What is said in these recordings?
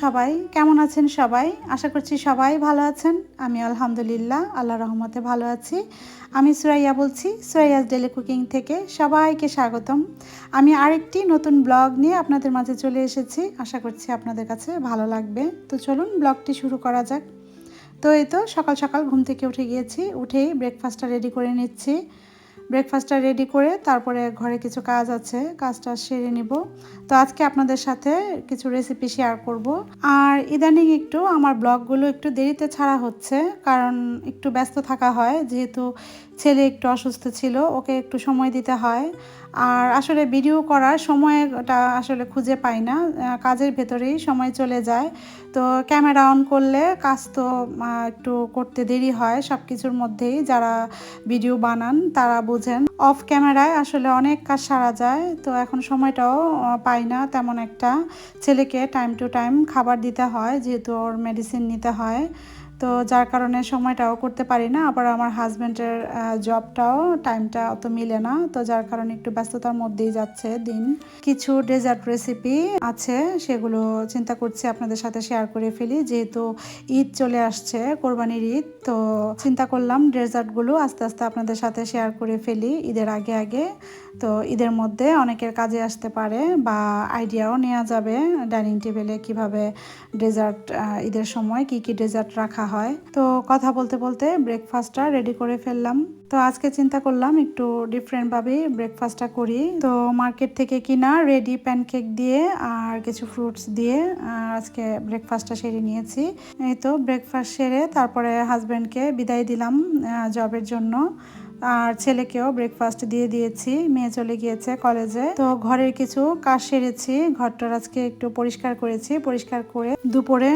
সবাই, কেমন আছেন সবাই? আশা করছি সবাই ভালো আছেন। আমি আলহামদুলিল্লাহ আল্লাহর রহমতে ভালো আছি। আমি সুরাইয়া বলছি, সুরাইয়াস ডেইলি কুকিং থেকে সবাইকে স্বাগতম। আমি আরেকটি নতুন ব্লগ নিয়ে আপনাদের মাঝে চলে এসেছি। আশা করছি আপনাদের কাছে ভালো লাগবে। তো চলুন ব্লগটি শুরু করা যাক। তো এই তো সকাল সকাল ঘুম থেকে উঠে গিয়েছি, উঠেই ব্রেকফাস্টটা রেডি করে নিচ্ছি। ব্রেকফাস্টটা রেডি করে তারপরে ঘরে কিছু কাজ আছে, কাজটা সেরে নিব। তো আজকে আপনাদের সাথে কিছু রেসিপি শেয়ার করব। আর ইদানিং একটু আমার ব্লগগুলো একটু দেরিতে ছাড়া হচ্ছে, কারণ একটু ব্যস্ত থাকা হয়, যেহেতু ছেলে একটু অসুস্থ ছিল, ওকে একটু সময় দিতে হয়। আর আসলে ভিডিও করার সময়টা আসলে খুঁজে পাই না, কাজের ভেতরেই সময় চলে যায়। তো ক্যামেরা অন করলে কাজ তো একটু করতে দেরি হয়। সব কিছুর মধ্যেই যারা ভিডিও বানান তারা বোঝেন, অফ ক্যামেরায় আসলে অনেক কাজ সারা যায়। তো এখন সময়টাও পাই না তেমন একটা। ছেলেকে টাইম টু টাইম খাবার দিতে হয়, যেহেতু ওর মেডিসিন নিতে হয়। তো যার কারণে সময়টাও করতে পারি না। আবার আমার হাজব্যান্ডের জবটাও টাইমটা অত মিলে না, তো যার কারণে একটু ব্যস্ততার মধ্যেই যাচ্ছে দিন। কিছু ডেজার্ট রেসিপি আছে, সেগুলো চিন্তা করছি আপনাদের সাথে শেয়ার করে ফেলি, যেহেতু ঈদ চলে আসছে, কোরবানির ঈদ। তো চিন্তা করলাম ডেজার্টগুলো আস্তে আস্তে আপনাদের সাথে শেয়ার করে ফেলি ঈদের আগে আগে। তো ঈদের মধ্যে অনেকের কাজে আসতে পারে, বা আইডিয়াও নেওয়া যাবে ডাইনিং টেবিলে কিভাবে ডেজার্ট, ঈদের সময় কি কি ডেজার্ট রাখা হয়। তো কথা বলতে বলতে ব্রেকফাস্টটা রেডি করে ফেললাম। তো আজকে চিন্তা করলাম একটু ডিফারেন্টভাবেই ব্রেকফাস্টটা করি। তো মার্কেট থেকে কিনা রেডি প্যানকেক দিয়ে আর কিছু ফ্রুটস দিয়ে আজকে ব্রেকফাস্টটা সেরে নিয়েছি। এই তো ব্রেকফাস্ট সেরে তারপরে হাজব্যান্ডকে বিদায় দিলাম জবের জন্য, আর ছেলেকেও ব্রেকফাস্ট দিয়ে দিয়েছি। মেয়ে চলে গিয়েছে কলেজে। তো ঘরের কিছু কাজ সেরেছি, ঘরটার আজকে একটু পরিষ্কার করেছি। পরিষ্কার করে দুপুরে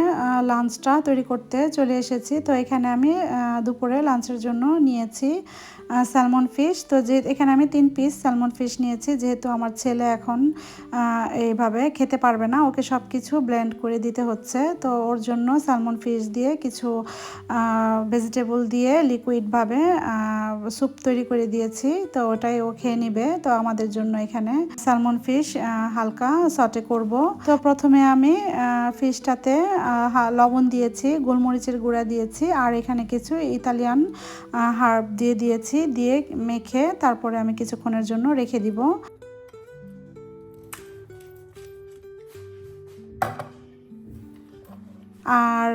লাঞ্চটা তৈরি করতে চলে এসেছি। তো এখানে আমি দুপুরে লাঞ্চের জন্য নিয়েছি স্যালমন ফিশ। তো যে এখানে আমি 3 পিস স্যালমন ফিশ নিয়েছি, যেহেতু আমার ছেলে এখন এইভাবে খেতে পারবে না, ওকে সব কিছু ব্লেন্ড করে দিতে হচ্ছে। তো ওর জন্য স্যালমন ফিশ দিয়ে কিছু ভেজিটেবল দিয়ে লিকুইডভাবে স্যুপ তৈরি করে দিয়েছি। তো ওটাই ও খেয়ে নিবে। তো আমাদের জন্য এখানে স্যালমন ফিশ হালকা সটে করব। তো প্রথমে আমি ফিশটাতে লবণ দিয়েছি, গোলমরিচের গুঁড়া দিয়েছি, আর এখানে কিছু ইতালিয়ান হার্ব দিয়ে দিয়েছি। দিয়ে মেখে তারপরে আমি কিছুক্ষণের জন্য রেখে দিব। আর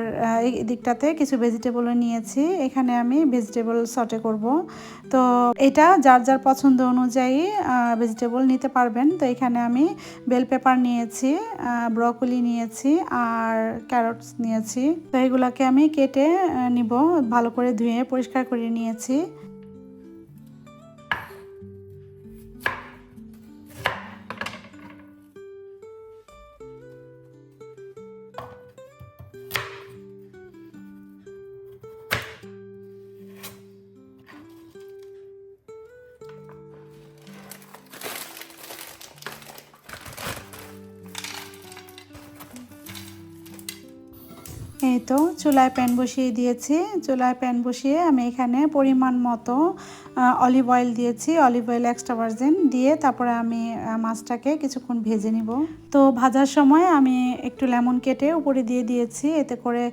এই দিকটাতে কিছু ভেজিটেবলও নিয়েছি, এখানে আমি ভেজিটেবল সটে করব। তো এটা যার যার পছন্দ অনুযায়ী ভেজিটেবল নিতে পারবেন। তো এখানে আমি বেল পেপার নিয়েছি, ব্রকলি নিয়েছি, আর ক্যারটস নিয়েছি। তো এগুলোকে আমি কেটে নিব, ভালো করে ধুয়ে পরিষ্কার করে নিয়েছি। এই তো চুলায় প্যান বসিয়ে দিয়েছি। চুলায় প্যান বসিয়ে আমি এখানে পরিমাণ মতো অলিভ অয়েল দিয়েছি, অলিভ অয়েল এক্সট্রা ভার্জিন দিয়ে তারপরে আমি মাছটাকে কিছুক্ষণ ভেজে নিব। তো ভাজার সময় আমি একটু লেমন কেটে উপরে দিয়ে দিয়েছি, এতে করে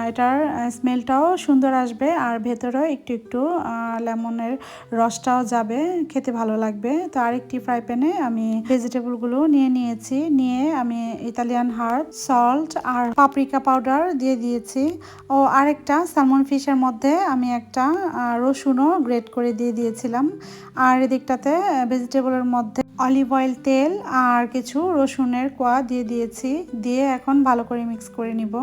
এটার স্মেলটাও সুন্দর আসবে, আর ভেতরেও একটু একটু লেমনের রসটাও যাবে, খেতে ভালো লাগবে। তো আরেকটি ফ্রাই প্যানে আমি ভেজিটেবলগুলো নিয়ে নিয়েছি, নিয়ে আমি ইতালিয়ান হার্ব, সল্ট আর পাপরিকা পাউডার দিয়ে দিয়েছি। ও আরেকটা স্যালমন ফিশের মধ্যে আমি একটা রসুনও গ্রেট করে দিয়ে দিয়েছিলাম। আর এদিকটাতে ভেজিটেবলের মধ্যে অলিভ অয়েল, তেল আর কিছু রসুনের কোয়া দিয়ে দিয়েছি। দিয়ে এখন ভালো করে মিক্স করে নিব।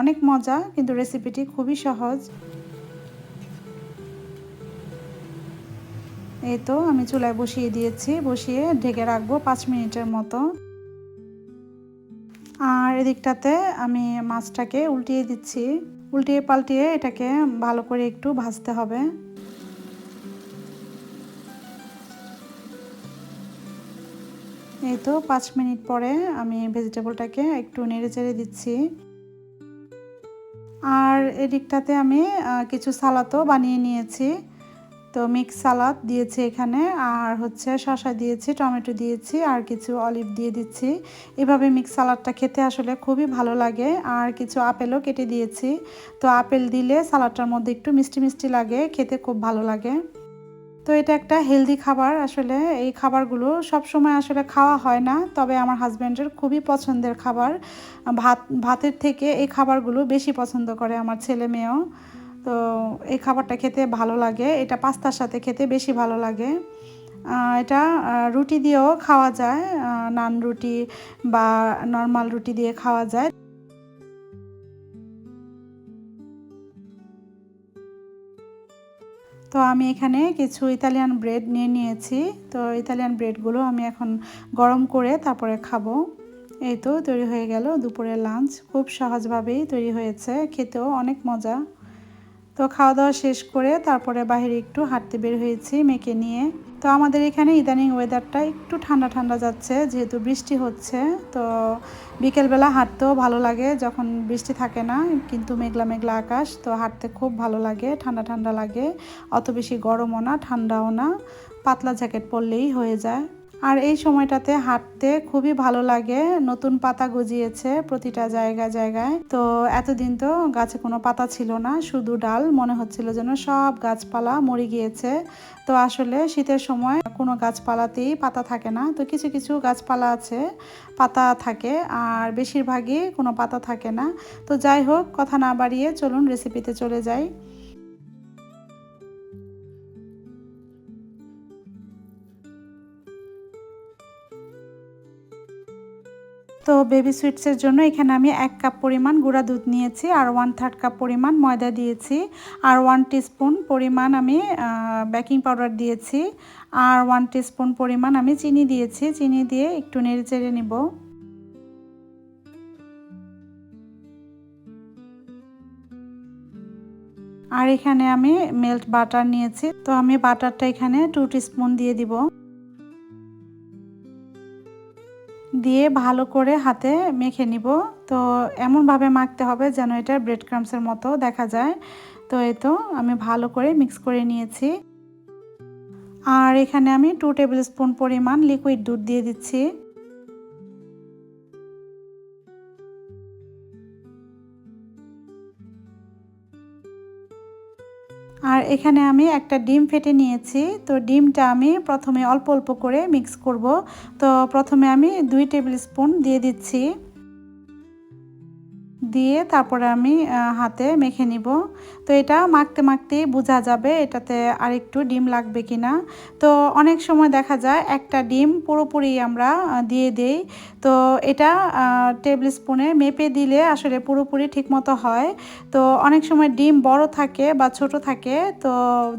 অনেক মজা, কিন্তু রেসিপিটি খুবই সহজ। এই তো আমি চুলায় বসিয়ে দিয়েছি, বসিয়ে ঢেকে রাখবো 5 মিনিটের মতো। আর এদিকটাতে আমি মাছটাকে উল্টিয়ে দিচ্ছি, উল্টিয়ে পাল্টিয়ে এটাকে ভালো করে একটু ভাজতে হবে। এই তো 5 মিনিট পরে আমি ভেজিটেবলটাকে একটু নেড়ে চেড়ে দিচ্ছি। আর এদিকটাতে আমি কিছু সালাদও বানিয়ে নিয়েছি। তো মিক্স সালাদ দিয়েছি এখানে, আর হচ্ছে শসা দিয়েছি, টমেটো দিয়েছি, আর কিছু অলিভ দিয়ে দিচ্ছি। এভাবে মিক্স সালাদটা খেতে আসলে খুবই ভালো লাগে। আর কিছু আপেলও কেটে দিয়েছি। তো আপেল দিলে সালাদটার মধ্যে একটু মিষ্টি মিষ্টি লাগে, খেতে খুব ভালো লাগে। তো এটা একটা হেলদি খাবার। আসলে এই খাবারগুলো সব সময় আসলে খাওয়া হয় না, তবে আমার হাজব্যান্ডের খুবই পছন্দের খাবার। ভাতের থেকে এই খাবারগুলো বেশি পছন্দ করে আমার ছেলে মেয়েও। তো এই খাবারটা খেতে ভালো লাগে, এটা পাস্তার সাথে খেতে বেশি ভালো লাগে। এটা রুটি দিয়েও খাওয়া যায়, নান রুটি বা নর্মাল রুটি দিয়ে খাওয়া যায়। তো আমি এখানে কিছু ইতালিয়ান ব্রেড নিয়ে নিয়েছি। তো ইতালিয়ান ব্রেডগুলো আমি এখন গরম করে তারপরে খাবো। এই তো তৈরি হয়ে গেল দুপুরের লাঞ্চ, খুব সহজভাবেই তৈরি হয়েছে, খেতেও অনেক মজা। তো খাওয়া দাওয়া শেষ করে তারপরে বাইরে একটু হাঁটতে বের হয়েছি মেয়েকে নিয়ে। তো আমাদের এখানে ইদানিং ওয়েদারটা একটু ঠান্ডা ঠান্ডা যাচ্ছে, যেহেতু বৃষ্টি হচ্ছে। তো বিকেলবেলা হাঁটতেও ভালো লাগে যখন বৃষ্টি থাকে না, কিন্তু মেঘলা মেঘলা আকাশ, তো হাঁটতে খুব ভালো লাগে, ঠান্ডা ঠান্ডা লাগে। অত বেশি গরমও না ঠান্ডাও না, পাতলা জ্যাকেট পরলেই হয়ে যায়। আর এই সময়টাতে হাঁটতে খুবই ভালো লাগে, নতুন পাতা গজিয়েছে প্রতিটা জায়গায় জায়গায়। তো এতদিন তো গাছে কোনো পাতা ছিল না, শুধু ডাল, মনে হচ্ছিল যেন সব গাছপালা মরে গিয়েছে। তো আসলে শীতের সময় কোনো গাছপালাতেই পাতা থাকে না, তো কিছু কিছু গাছপালা আছে পাতা থাকে, আর বেশিরভাগই কোনো পাতা থাকে না। তো যাই হোক, কথা না বাড়িয়ে চলুন রেসিপিতে চলে যাই। তো বেবি সুইটসের জন্য এখানে আমি 1 কাপ পরিমাণ গুঁড়া দুধ নিয়েছি, আর 1/3 কাপ পরিমাণ ময়দা দিয়েছি, আর 1 টিস্পুন পরিমাণ আমি বেকিং পাউডার দিয়েছি, আর 1 টিস্পুন পরিমাণ আমি চিনি দিয়েছি। চিনি দিয়ে একটু নেড়ে চেড়ে নিব। আর এখানে আমি মেল্ট বাটার নিয়েছি, তো আমি বাটারটা এখানে 2 টিস্পুন দিয়ে দিব। দিয়ে ভালো করে হাতে মেখে নিব। তো এমনভাবে মাখতে হবে যেন এটা ব্রেড ক্রামসের মতো দেখা যায়। তো এই তো আমি ভালো করে মিক্স করে নিয়েছি। আর এখানে আমি 2 টেবিল স্পুন পরিমাণ লিকুইড দুধ দিয়ে দিচ্ছি। আর এখানে আমি একটা ডিম ফেটে নিয়েছি। তো ডিমটা আমি প্রথমে অল্প অল্প করে মিক্স করব। তো প্রথমে আমি 2 টেবিল স্পুন দিয়ে দিচ্ছি। দিয়ে তারপরে আমি হাতে মেখে নিব। তো এটা মাখতে মাখতেই বোঝা যাবে এটাতে আরেকটু ডিম লাগবে কিনা। তো অনেক সময় দেখা যায় একটা ডিম পুরোপুরি আমরা দিয়ে দেই। তো এটা টেবিল স্পুনে মেপে দিলে আসলে পুরোপুরি ঠিকমতো হয়। তো অনেক সময় ডিম বড় থাকে বা ছোট থাকে, তো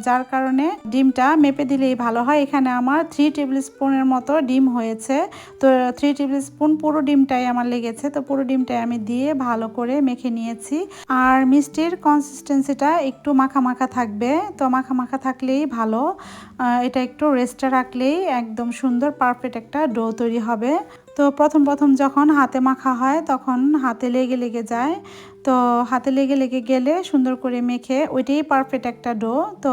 যার কারণে ডিমটা মেপে দিলেই ভালো হয়। এখানে আমার 3 টেবিল স্পুনের মতো ডিম হয়েছে। তো 3 টেবিল স্পুন পুরো ডিমটাই আমার লেগেছে। তো পুরো ডিমটাই আমি দিয়ে ভালো করে মেখে নিয়েছি। আর মিষ্টির কনসিস্টেন্সিটা একটু মাখা মাখা থাকবে, তো মাখা মাখা থাকলেই ভালো। এটা একটু রেস্টে রাখলেই একদম সুন্দর পারফেক্ট একটা ডো তৈরি হবে। তো প্রথম প্রথম যখন হাতে মাখা হয় তখন হাতে লেগে লেগে যায়। তো হাতে লেগে লেগে গেলে সুন্দর করে মেখে ওইটাই পারফেক্ট একটা ডো। তো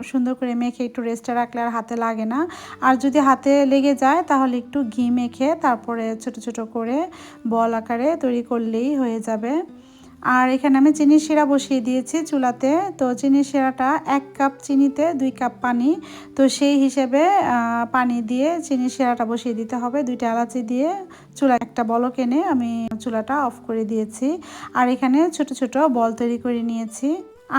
সুন্দর করে মেখে একটু রেস্টে রাখলে আর হাতে লাগে না। আর যদি হাতে লেগে যায় তাহলে একটু ঘি মেখে তারপরে ছোট ছোট করে বল আকারে তৈরি করলেই হয়ে যাবে। আর এখানে আমি চিনির শিরা বসিয়ে দিয়েছি চুলাতে। তো চিনির শিরাটা 1 কাপ চিনিতে 2 কাপ পানি। তো সেই হিসেবে পানি দিয়ে চিনির শিরাটা বসিয়ে দিতে হবে। 2টা এলাচি দিয়ে চুলা একটা বলক এনে আমি চুলাটা অফ করে দিয়েছি। আর এখানে ছোট ছোট বল তৈরি করে নিয়েছি।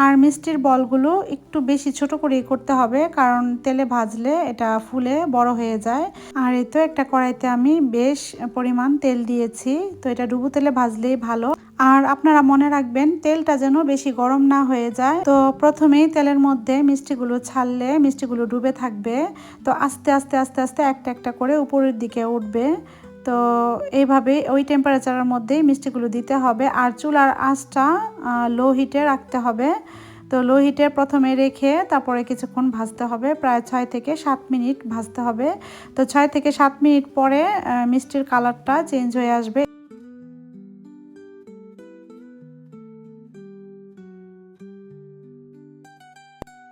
আর মিষ্টির বলগুলো একটু বেশি ছোট করেই করতে হবে, কারণ তেলে ভাজলে এটা ফুলে বড় হয়ে যায়। আর এই তো একটা কড়াইতে আমি বেশ পরিমাণ তেল দিয়েছি। তো এটা ডুবো তেলে ভাজলেই ভালো। আর আপনারা মনে রাখবেন তেলটা যেন বেশি গরম না হয়ে যায়। তো প্রথমেই তেলের মধ্যে মিষ্টিগুলো ছাড়লে মিষ্টিগুলো ডুবে থাকবে। তো আস্তে আস্তে আস্তে আস্তে একটা একটা করে উপরের দিকে উঠবে। তো এইভাবে ওই টেম্পারেচারের মধ্যেই মিষ্টিগুলো দিতে হবে। আর চুলার আঁচটা লো হিটে রাখতে হবে। তো লো হিটে প্রথমে রেখে তারপরে কিছুক্ষণ ভাজতে হবে, প্রায় 6 থেকে 7 মিনিট ভাজতে হবে। তো 6 থেকে 7 মিনিট পরে মিষ্টির কালারটা চেঞ্জ হয়ে আসবে।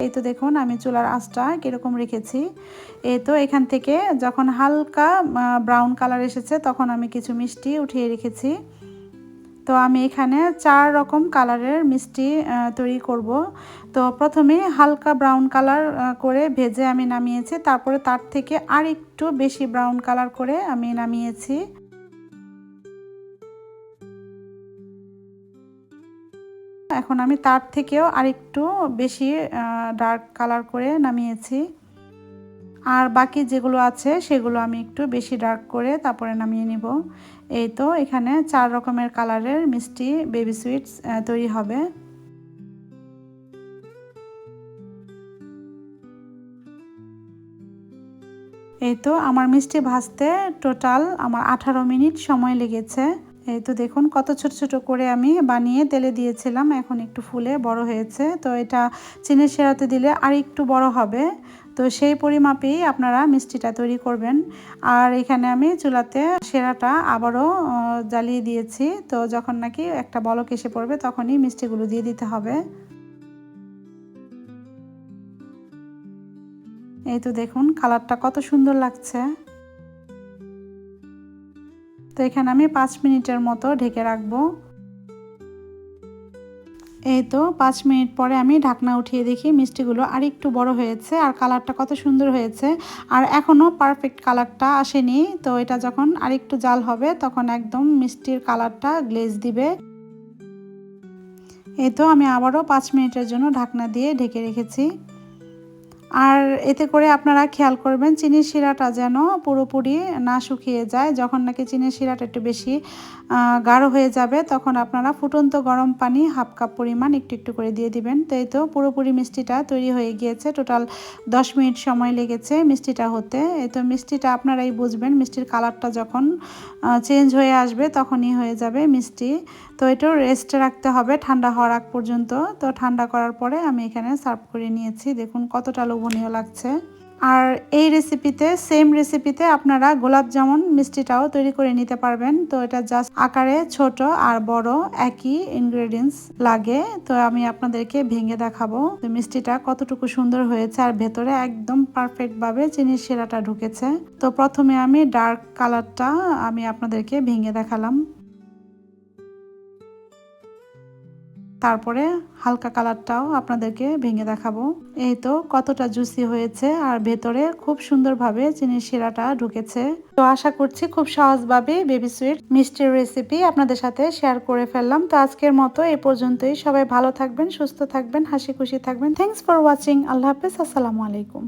এই তো দেখুন আমি চুলার আঁচটা কীরকম রেখেছি। এই তো এখান থেকে যখন হালকা ব্রাউন কালার এসেছে তখন আমি কিছু মিষ্টি উঠিয়ে রেখেছি। তো আমি এখানে 4 রকম কালারের মিষ্টি তৈরি করব। তো প্রথমে হালকা ব্রাউন কালার করে ভেজে আমি নামিয়েছি, তারপরে তার থেকে আরেকটু বেশি ব্রাউন কালার করে আমি নামিয়েছি। এখন আমি তার থেকেও আরেকটু বেশি ডার্ক কালার করে নামিয়েছি। আর বাকি যেগুলো আছে সেগুলো আমি একটু বেশি ডার্ক করে তারপরে নামিয়ে নিব। এই তো এখানে 4 রকমের কালারের মিষ্টি বেবি সুইটস তৈরি হবে। এই তো আমার মিষ্টি ভাজতে টোটাল আমার 18 মিনিট সময় লেগেছে। এই তো দেখুন কত ছোট ছোট করে আমি বানিয়ে তেলে দিয়েছিলাম, এখন একটু ফুলে বড় হয়েছে। তো এটা চিনির শিরাতে দিলে আর একটু বড় হবে। তো সেই পরিমাপেই আপনারা মিষ্টিটা তৈরি করবেন। আর এখানে আমি চুলাতে শিরাটা আবারও জ্বালিয়ে দিয়েছি। তো যখন নাকি একটা বলক এসে পড়বে তখনই মিষ্টিগুলো দিয়ে দিতে হবে। এই তো দেখুন কালারটা কত সুন্দর লাগছে। তো এখানে আমি 5 মিনিটের মতো ঢেকে রাখবো। এই তো 5 মিনিট পরে আমি ঢাকনা উঠিয়ে দেখি মিষ্টিগুলো আর একটু বড় হয়েছে আর কালারটা কত সুন্দর হয়েছে। আর এখনও পারফেক্ট কালারটা আসেনি। তো এটা যখন আরেকটু জাল হবে তখন একদম মিষ্টির কালারটা গ্লেজ দিবে। এই তো আমি আবারও 5 মিনিটের জন্য ঢাকনা দিয়ে ঢেকে রেখেছি। আর এতে করে আপনারা খেয়াল করবেন চিনির শিরাটা যেন পুরোপুরি না শুকিয়ে যায়। যখন নাকি চিনির শিরাটা একটু বেশি গাঢ় হয়ে যাবে তখন আপনারা ফুটন্ত গরম পানি 1/2 কাপ পরিমাণ একটু একটু করে দিয়ে দিবেন। তো এই তো পুরোপুরি মিষ্টিটা তৈরি হয়ে গিয়েছে। টোটাল 10 মিনিট সময় লেগেছে মিষ্টিটা হতে। এই তো মিষ্টিটা আপনারাই বুঝবেন, মিষ্টির কালারটা যখন চেঞ্জ হয়ে আসবে তখনই হয়ে যাবে মিষ্টি। তো এটাও রেস্টে রাখতে হবে ঠান্ডা হওয়ার আগ পর্যন্ত। তো ঠান্ডা করার পরে আমি এখানে সার্ভ করে নিয়েছি। দেখুন কতটা লোভনীয় লাগছে। আর এই রেসিপিতে সেম রেসিপিতে আপনারা গোলাপ জামুন মিষ্টিটাও তৈরি করে নিতে পারবেন। তো এটা জাস্ট আকারে ছোট আর বড় একই ইনগ্রেডিয়েন্টস লাগে। তো আমি আপনাদেরকে ভেঙে দেখাবো তো মিষ্টিটা কতটুকু সুন্দর হয়েছে আর ভেতরে একদম পারফেক্টভাবে চিনির শিরাটা ঢুকেছে। তো প্রথমে আমি ডার্ক কালারটা আমি আপনাদেরকে ভেঙে দেখালাম, তারপরে হালকা কালারটাও আপনাদেরকে ভেঙে দেখাবো। এই তো কতটা জুসি হয়েছে আর ভেতরে খুব সুন্দরভাবে চিনির শিরাটা ঢুকেছে। তো আশা করছি খুব সহজভাবে বেবি সুইট মিষ্টির রেসিপি আপনাদের সাথে শেয়ার করে ফেললাম। তো আজকের মতো এ পর্যন্তই। সবাই ভালো থাকবেন, সুস্থ থাকবেন, হাসি খুশি থাকবেন। Thanks for watching. আল্লাহ হাফেজ। আসসালামু আলাইকুম।